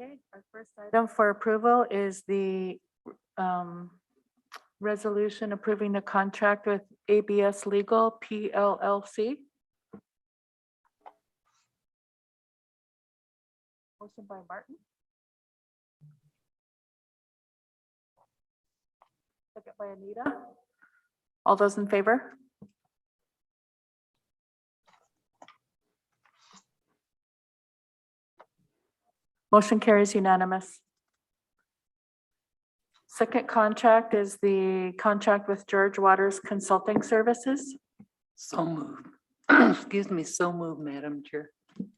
Okay, our first item for approval is the resolution approving the contract with ABS Legal PLLC. Motion by Martin. Second by Anita. All those in favor? Motion carries unanimous. Second contract is the contract with George Waters Consulting Services. So moved. Excuse me, so moved, Madam Chair.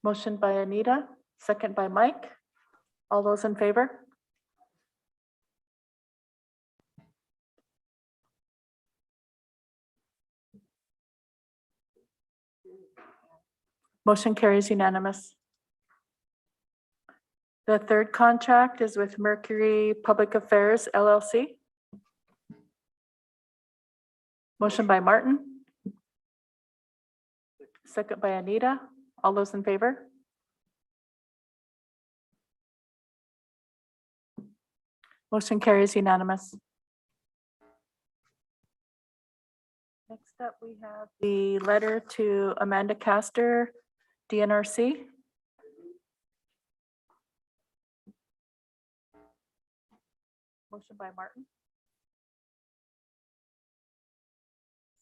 Motion by Anita, second by Mike. All those in favor? Motion carries unanimous. The third contract is with Mercury Public Affairs LLC. Motion by Martin. Second by Anita. All those in favor? Motion carries unanimous. Next up, we have the letter to Amanda Castor, DNRC. Motion by Martin.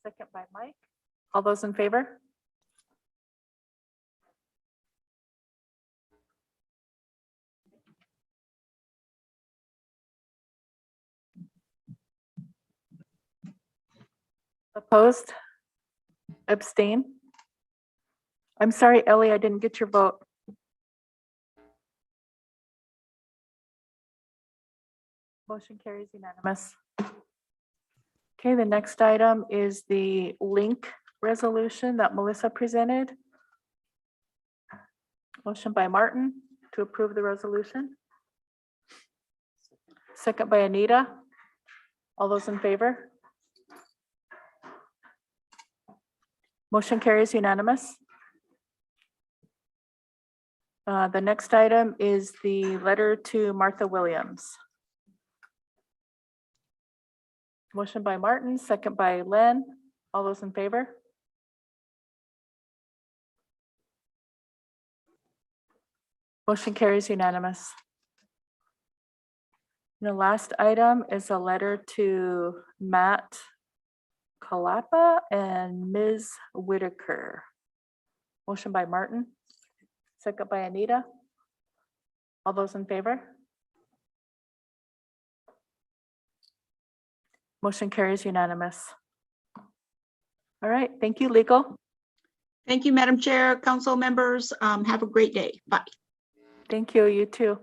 Second by Mike. All those in favor? Opposed? Abstain? I'm sorry, Ellie, I didn't get your vote. Motion carries unanimous. Okay, the next item is the link resolution that Melissa presented. Motion by Martin to approve the resolution. Second by Anita. All those in favor? Motion carries unanimous. The next item is the letter to Martha Williams. Motion by Martin, second by Len. All those in favor? Motion carries unanimous. And the last item is a letter to Matt Kalapa and Ms. Whitaker. Motion by Martin, second by Anita. All those in favor? Motion carries unanimous. All right, thank you, legal. Thank you, Madam Chair, council members. Have a great day. Bye. Thank you, you too.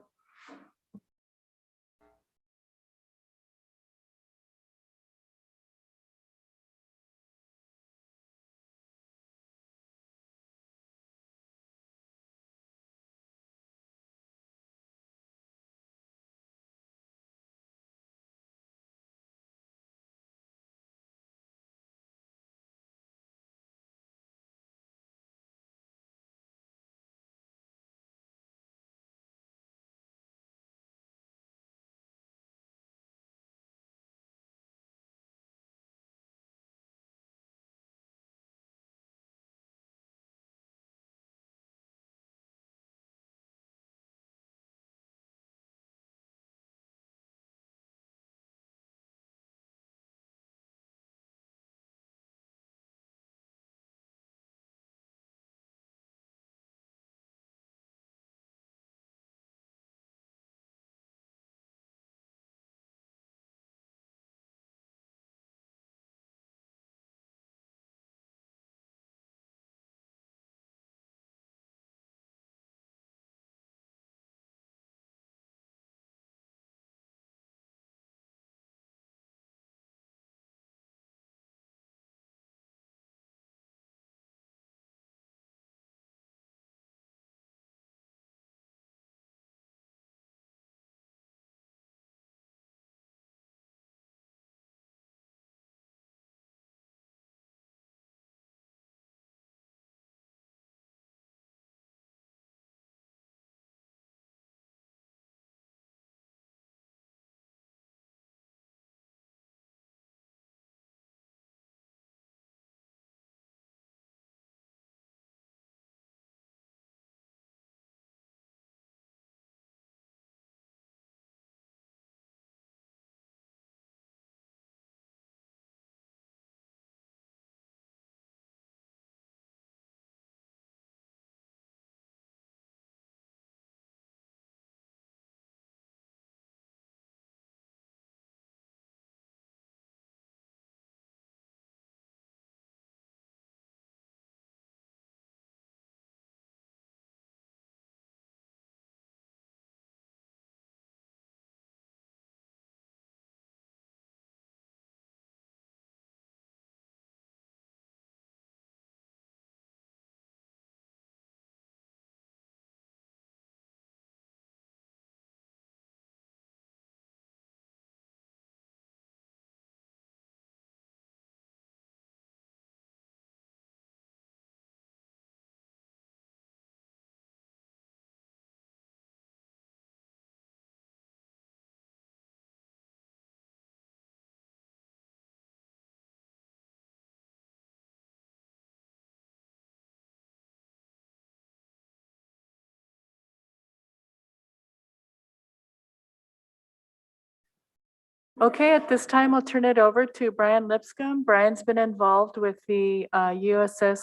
Okay, at this time, I'll turn it over to Brian Lipscomb. Brian's been involved with the USS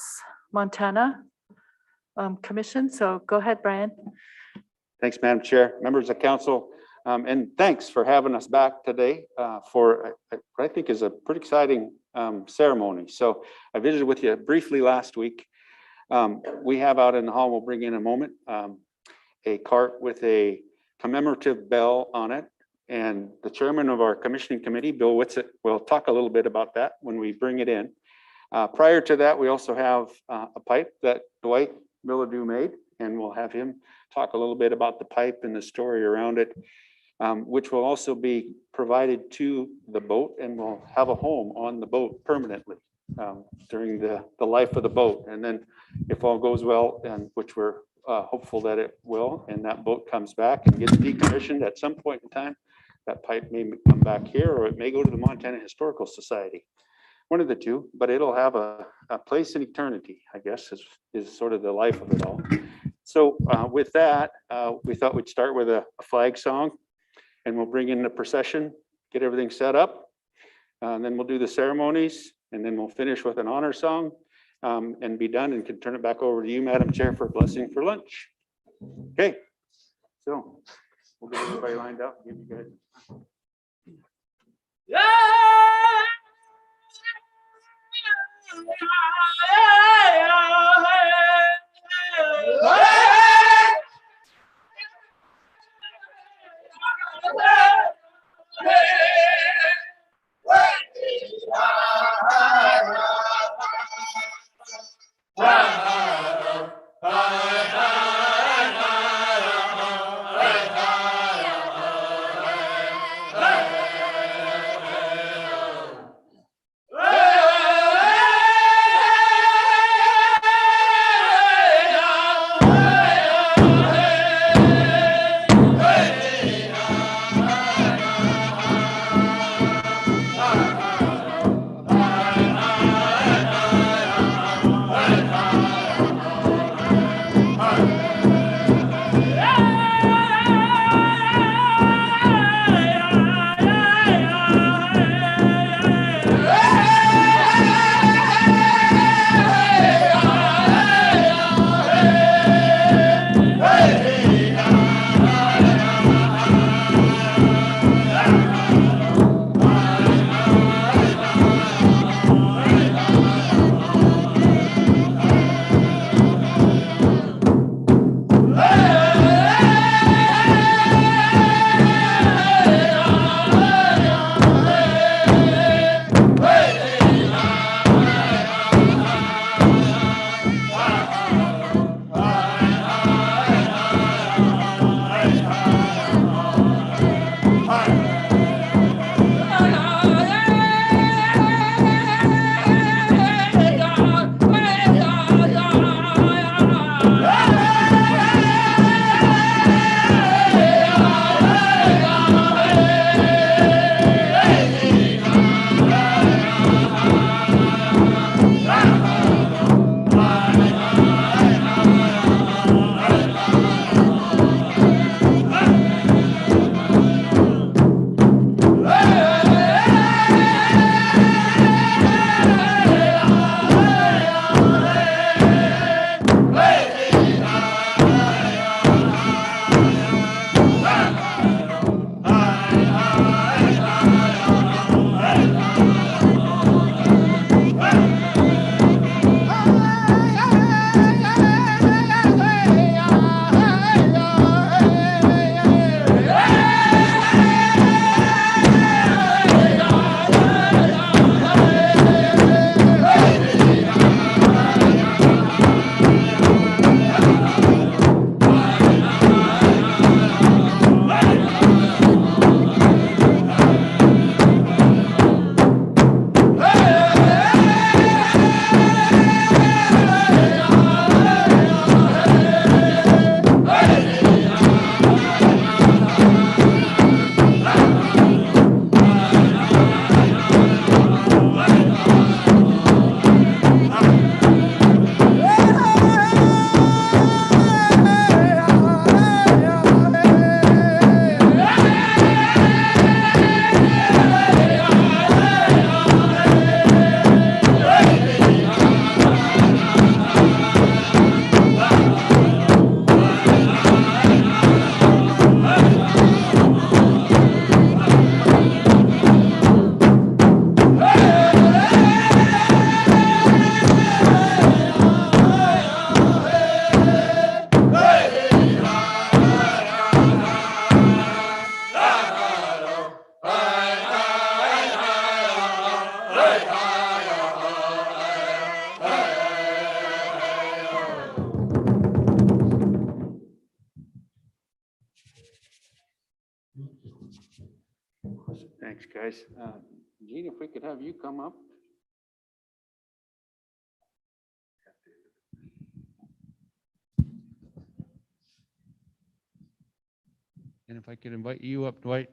Montana Commission, so go ahead, Brian. Thanks, Madam Chair, members of council, and thanks for having us back today for what I think is a pretty exciting ceremony. So I visited with you briefly last week. We have out in the hall, we'll bring in a moment, a cart with a commemorative bell on it. And the chairman of our commissioning committee, Bill Whitsitt, will talk a little bit about that when we bring it in. Prior to that, we also have a pipe that Dwight Milladu made, and we'll have him talk a little bit about the pipe and the story around it, which will also be provided to the boat and will have a home on the boat permanently during the life of the boat. And then if all goes well, and which we're hopeful that it will, and that boat comes back and gets decommissioned at some point in time, that pipe may come back here, or it may go to the Montana Historical Society. One of the two, but it'll have a place in eternity, I guess, is sort of the life of it all. So with that, we thought we'd start with a flag song, and we'll bring in the procession, get everything set up, and then we'll do the ceremonies, and then we'll finish with an honor song and be done, and can turn it back over to you, Madam Chair, for blessing for lunch. Okay, so we'll get everybody lined up, give you guys. Thanks, guys. Gene, if we could have you come up. And if I could invite you up, Dwight.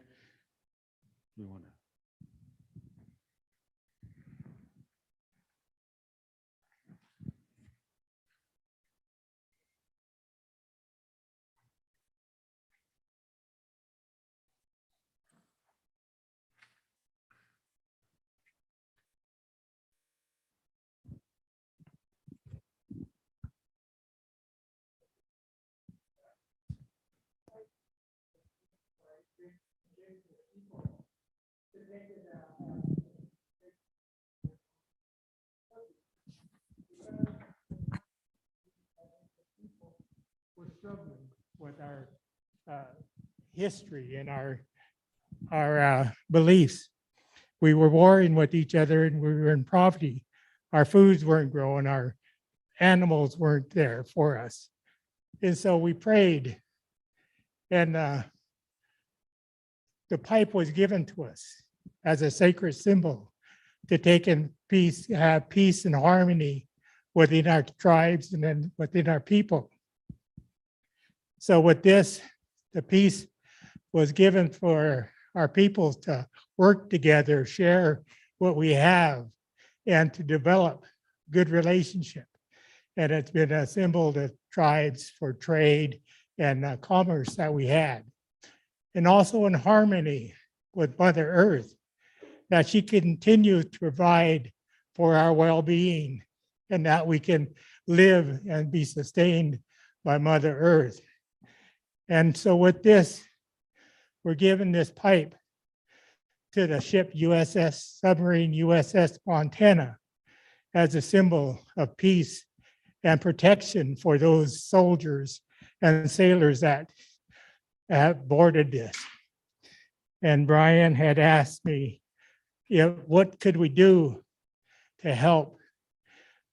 We want to. We're struggling with our history and our beliefs. We were warring with each other and we were in poverty. Our foods weren't growing, our animals weren't there for us. And so we prayed, and the pipe was given to us as a sacred symbol to take in peace, have peace and harmony within our tribes and then within our people. So with this, the peace was given for our people to work together, share what we have, and to develop good relationship. And it's been a symbol to tribes for trade and commerce that we had. And also in harmony with Mother Earth, that she continues to provide for our well-being and that we can live and be sustained by Mother Earth. And so with this, we're given this pipe to the ship submarine USS Montana as a symbol of peace and protection for those soldiers and sailors that have boarded this. And Brian had asked me, what could we do to help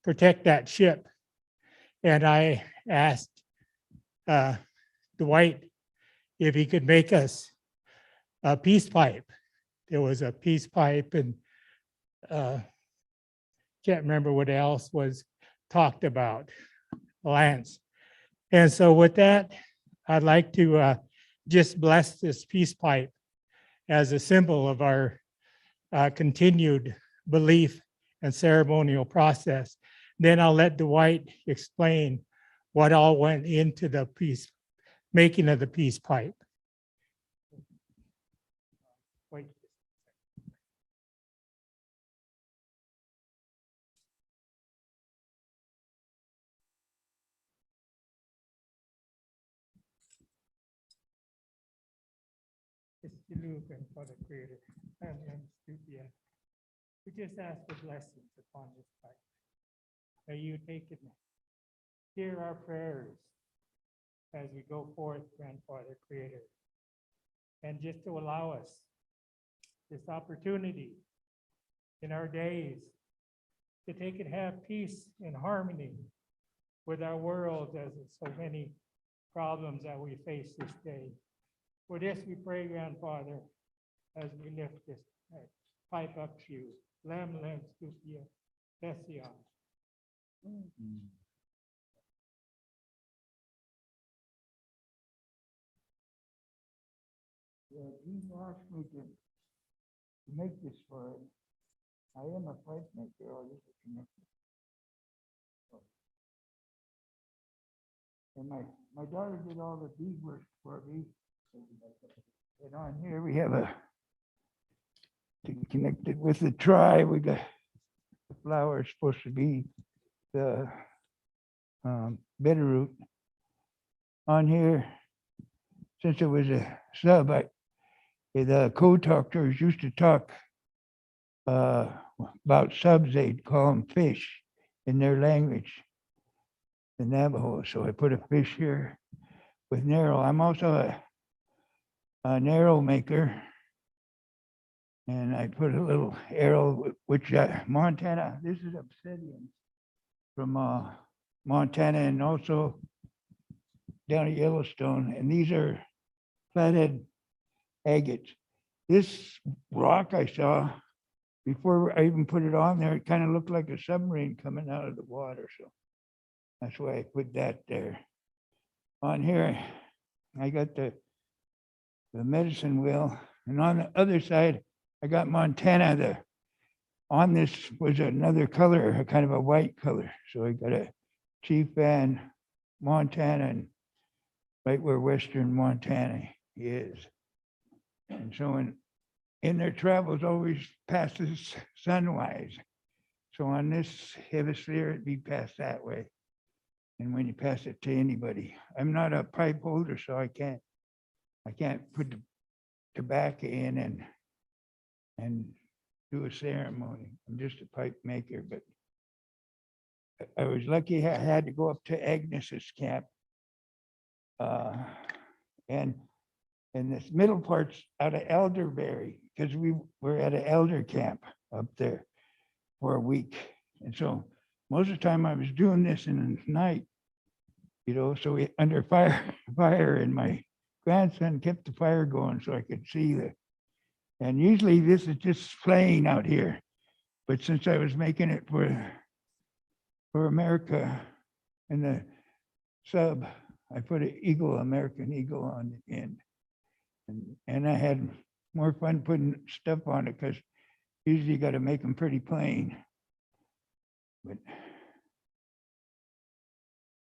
protect that ship? And I asked Dwight if he could make us a peace pipe. There was a peace pipe and can't remember what else was talked about, Lance. And so with that, I'd like to just bless this peace pipe as a symbol of our continued belief and ceremonial process. Then I'll let Dwight explain what all went into the making of the peace pipe. Wait. It's to Luke and for the Creator. And Stupia. We just ask for blessings upon this pipe. May you take it, hear our prayers as we go forth, Grandfather Creator. And just to allow us this opportunity in our days to take and have peace and harmony with our world as so many problems that we face this day. For this we pray, Grandfather, as we lift this pipe up to you. Lam Stupia Bessia. He asked me to make this for him. I am a pipe maker, or this is connected. And my daughter did all the beadwork for me. And on here we have connected with the tribe. We got the flower is supposed to be the bitterroot. On here, since it was a sub, the code talkers used to talk about subs. They'd call them fish in their language, the Navajo. So I put a fish here with narrow. I'm also a narrow maker. And I put a little arrow, which Montana, this is obsidian from Montana and also down at Yellowstone. And these are flathead agates. This rock I saw, before I even put it on there, it kind of looked like a submarine coming out of the water, so that's why I put that there. On here, I got the medicine wheel, and on the other side, I got Montana. On this was another color, a kind of a white color. So I got a Chief and Montana, and right where Western Montana is. And so in their travels, always passes sunwise. So on this hemisphere, it'd be passed that way. And when you pass it to anybody, I'm not a pipe holder, so I can't put the tobacco in and do a ceremony. I'm just a pipe maker, but I was lucky I had to go up to Agnes's camp. And this middle part's out of Elderberry, because we were at an elder camp up there for a week. And so most of the time I was doing this in the night, so we under fire, and my grandson kept the fire going so I could see and usually this is just plain out here. But since I was making it for America in the sub, I put an eagle, American eagle on the end. And I had more fun putting stuff on it because usually you got to make them pretty plain.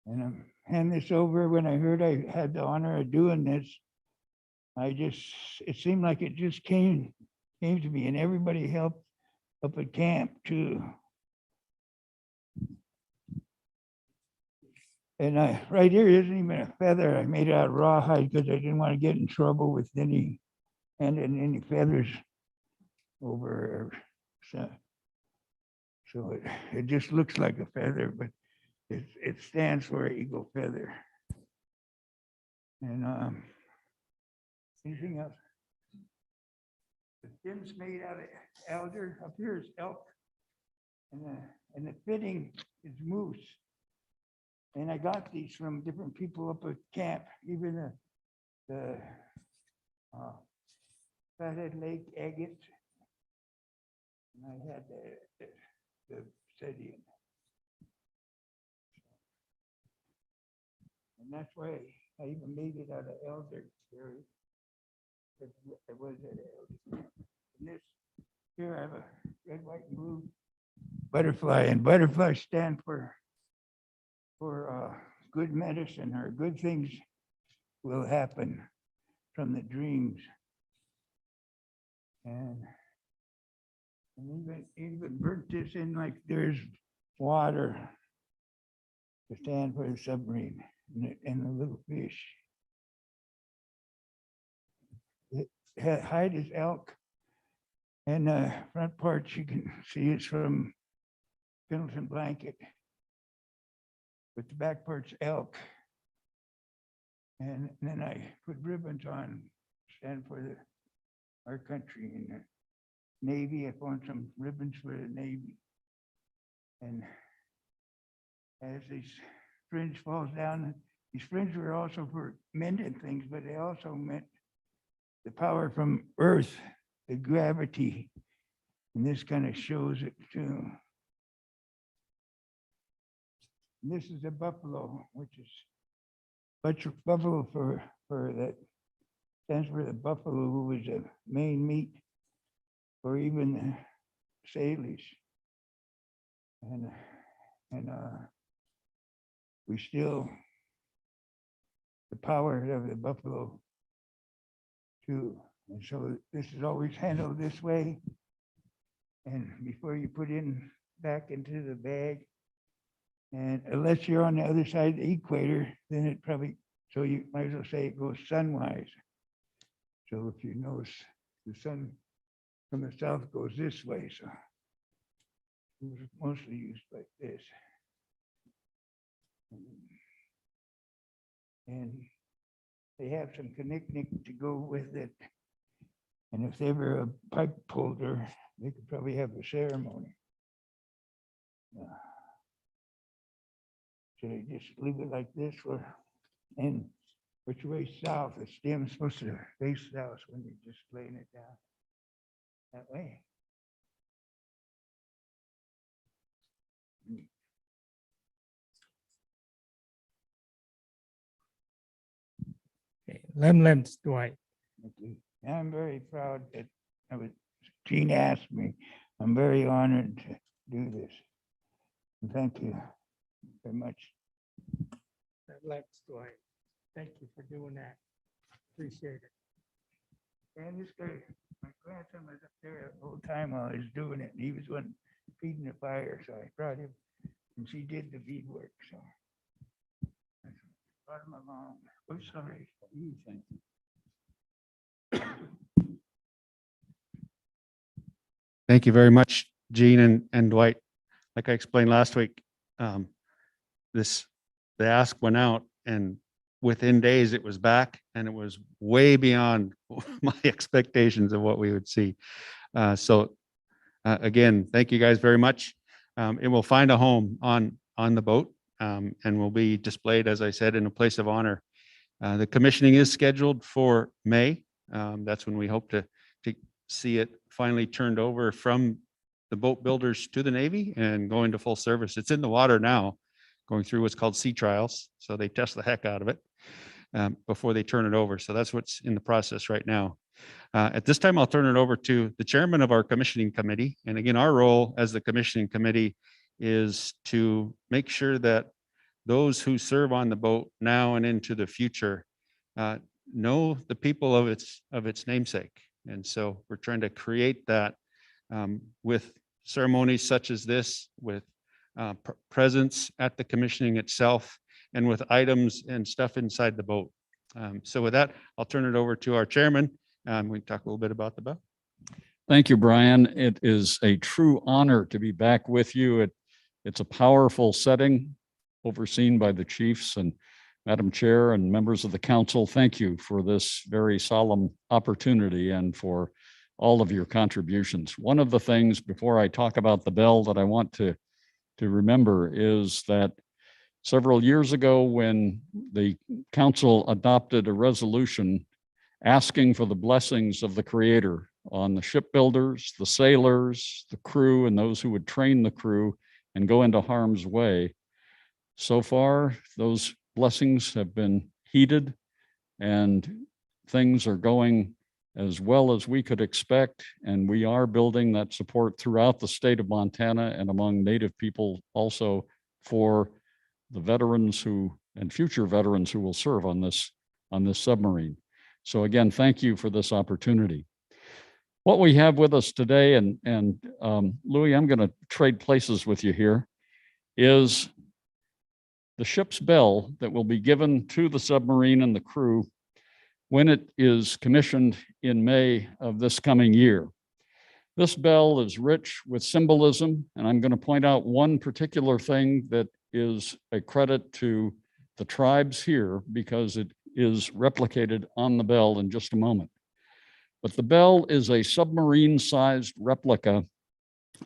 And I'm handing this over. When I heard I had the honor of doing this, it seemed like it just came to me, and everybody helped up at camp too. And right here isn't even a feather. I made it out of rawhide because I didn't want to get in trouble with any feathers over. So it just looks like a feather, but it stands for eagle feather. And anything else? The stem's made out of elder. Up here is elk, and the fitting is moose. And I got these from different people up at camp, even the Fathead Lake agate. And I had the obsidian. And that's why I even made it out of elderberry. It was at elder. And this here I have a red, white, and blue butterfly, and butterflies stand for good medicine, or good things will happen from the dreams. And even burnt this in like there's water to stand for the submarine and the little fish. The hide is elk, and the front part you can see it's from Pendleton blanket, but the back part's elk. And then I put ribbons on, stand for our country. And the Navy, I found some ribbons for the Navy. And as this fringe falls down, these fringe were also for mending things, but they also meant the power from Earth, the gravity. And this kind of shows it too. And this is a buffalo, which is buffalo for that stands for the buffalo, who was the main meat for even the Salish. And we still, the power of the buffalo too. And so this is always handled this way. And before you put in back into the bag, and unless you're on the other side of the equator, then it probably, so you might as well say it goes sunwise. So if you notice, the sun from the south goes this way, so it was mostly used like this. And they have some knick-knack to go with it. And if they were a pipe holder, they could probably have a ceremony. Should I just leave it like this, and which way south? The stem's supposed to face south when you're just laying it down. That way. Okay, Lemlem's Dwight. Okay. I'm very proud that Gene asked me. I'm very honored to do this. And thank you very much. Lemlem's Dwight. Thank you for doing that. Appreciate it. And this guy, my grandson was up there the whole time while I was doing it. And he was one feeding the fire, so I brought him and she did the beadwork, so. I brought him along. Oh, sorry. Thank you very much, Gene and Dwight. Like I explained last week, the ask went out and within days it was back and it was way beyond my expectations of what we would see. Again, thank you guys very much. It will find a home on the boat and will be displayed, as I said, in a place of honor. The commissioning is scheduled for May. That's when we hope to see it finally turned over from the boat builders to the Navy and go into full service. It's in the water now, going through what's called sea trials. So they test the heck out of it before they turn it over. So that's what's in the process right now. At this time, I'll turn it over to the chairman of our commissioning committee. And again, our role as the commissioning committee is to make sure that those who serve on the boat now and into the future know the people of its namesake. And so we're trying to create that with ceremonies such as this, with presence at the commissioning itself, and with items and stuff inside the boat. So with that, I'll turn it over to our chairman. We can talk a little bit about the boat. Thank you, Brian. It is a true honor to be back with you. It's a powerful setting overseen by the chiefs and Madam Chair and members of the council. Thank you for this very solemn opportunity and for all of your contributions. One of the things before I talk about the bell that I want to remember is that several years ago when the council adopted a resolution asking for the blessings of the Creator on the shipbuilders, the sailors, the crew, and those who would train the crew and go into harm's way. So far, those blessings have been heeded and things are going as well as we could expect. And we are building that support throughout the state of Montana and among Native people also for the veterans and future veterans who will serve on this submarine. So again, thank you for this opportunity. What we have with us today, and Louis, I'm going to trade places with you here, is the ship's bell that will be given to the submarine and the crew when it is commissioned in May of this coming year. This bell is rich with symbolism, and I'm going to point out one particular thing that is a credit to the tribes here because it is replicated on the bell in just a moment. But the bell is a submarine-sized replica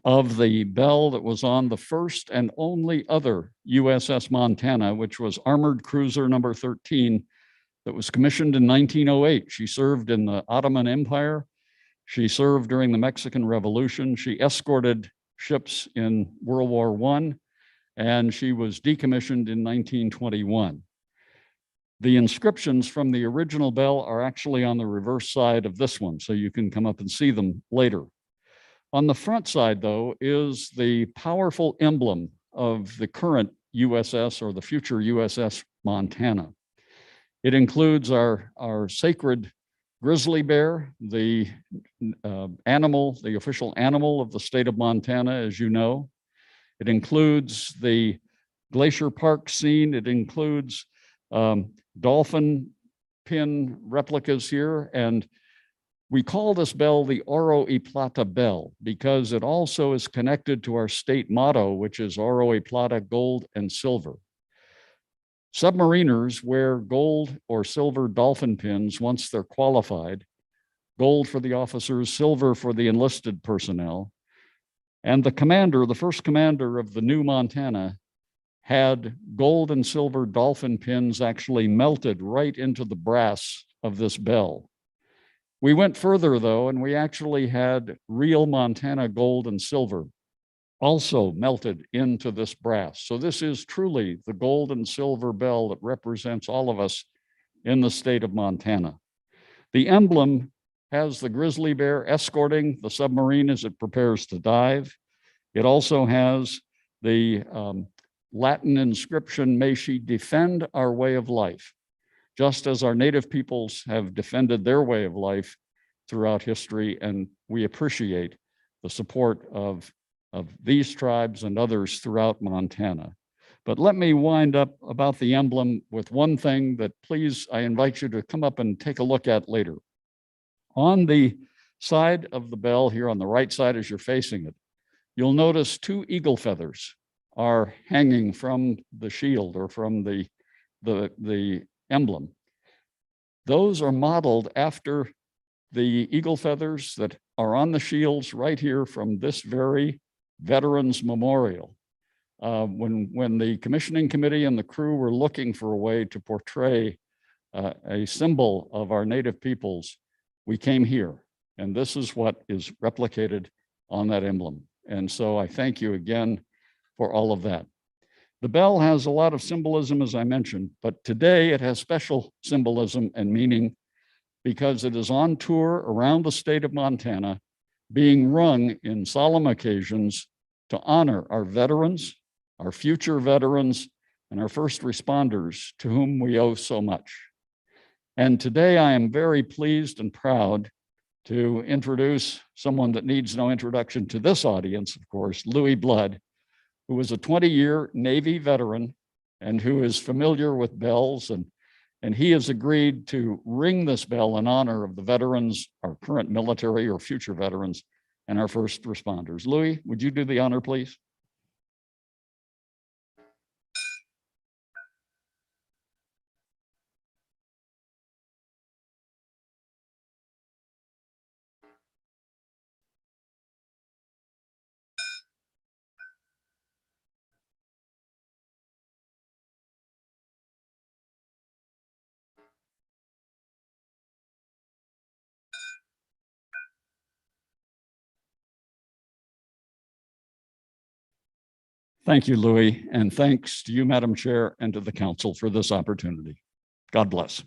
of the bell that was on the first and only other USS Montana, which was Armored Cruiser number 13, that was commissioned in 1908. She served in the Ottoman Empire. She served during the Mexican Revolution. She escorted ships in World War I, and she was decommissioned in 1921. The inscriptions from the original bell are actually on the reverse side of this one, so you can come up and see them later. On the front side, though, is the powerful emblem of the current USS or the future USS Montana. It includes our sacred grizzly bear, the animal, the official animal of the state of Montana, as you know. It includes the Glacier Park scene. It includes dolphin pin replicas here. And we call this bell the Oro y Plata bell because it also is connected to our state motto, which is Oro y Plata, gold and silver. Submariners wear gold or silver dolphin pins once they're qualified, gold for the officers, silver for the enlisted personnel. And the commander, the first commander of the new Montana, had gold and silver dolphin pins actually melted right into the brass of this bell. We went further though, and we actually had real Montana gold and silver also melted into this brass. So this is truly the gold and silver bell that represents all of us in the state of Montana. The emblem has the grizzly bear escorting the submarine as it prepares to dive. It also has the Latin inscription, "May she defend our way of life," just as our native peoples have defended their way of life throughout history. And we appreciate the support of these tribes and others throughout Montana. But let me wind up about the emblem with one thing that please, I invite you to come up and take a look at later. On the side of the bell here on the right side as you're facing it, you'll notice 2 eagle feathers are hanging from the shield or from the emblem. Those are modeled after the eagle feathers that are on the shields right here from this very Veterans Memorial. When the commissioning committee and the crew were looking for a way to portray a symbol of our native peoples, we came here, and this is what is replicated on that emblem. And so I thank you again for all of that. The bell has a lot of symbolism, as I mentioned, but today it has special symbolism and meaning because it is on tour around the state of Montana, being rung in solemn occasions to honor our veterans, our future veterans, and our first responders to whom we owe so much. And today I am very pleased and proud to introduce someone that needs no introduction to this audience, of course, Louis Blood, who was a 20-year Navy veteran and who is familiar with bells, and he has agreed to ring this bell in honor of the veterans, our current military or future veterans, and our first responders. Louis, would you do the honor, please? Thank you, Louis, and thanks to you, Madam Chair, and to the council for this opportunity. God bless.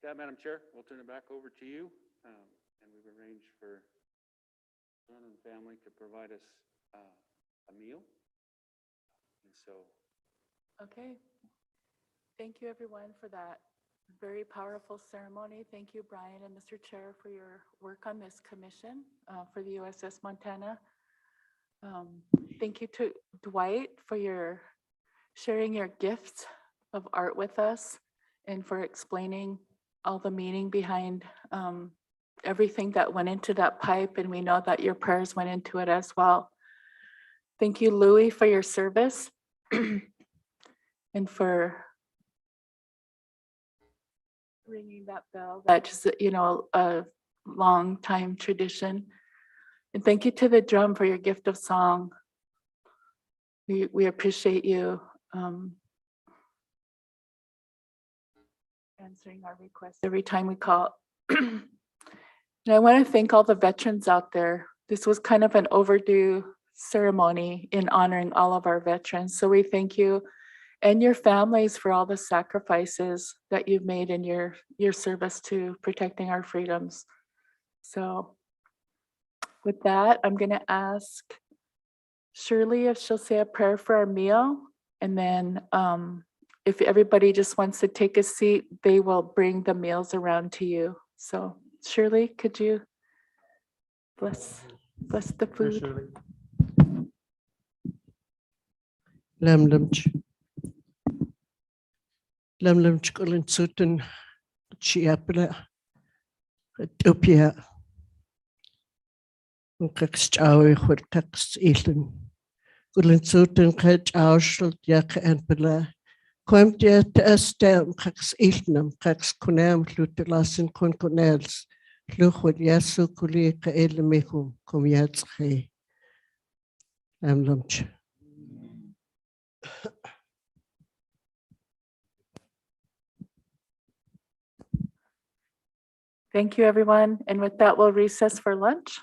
That, Madam Chair, we'll turn it back over to you. And we've arranged for John and family to provide us a meal. And so, Okay. Thank you, everyone, for that very powerful ceremony. Thank you, Brian and Mr. Chair, for your work on this commission for the USS Montana. Thank you to Dwight for your sharing your gifts of art with us and for explaining all the meaning behind everything that went into that pipe. And we know that your prayers went into it as well. Thank you, Louis, for your service and for ringing that bell. That's just, a long time tradition. And thank you to the drum for your gift of song. We appreciate you answering our requests every time we call. And I want to thank all the veterans out there. This was kind of an overdue ceremony in honoring all of our veterans. So we thank you and your families for all the sacrifices that you've made in your service to protecting our freedoms. So with that, I'm going to ask Shirley if she'll say a prayer for our meal. And then if everybody just wants to take a seat, they will bring the meals around to you. So Shirley, could you bless the food? Lam chkulin sutin chiapla utopia kaks chawi khur kaks ilin kulin sutin kach aushal yak and pala kwam dia tastem kaks ilnam kaks kunam lutelasin konkonels lukhud yasu kuli ka elmehum kum yatskhi lamch. Thank you, everyone. And with that, we'll recess for lunch.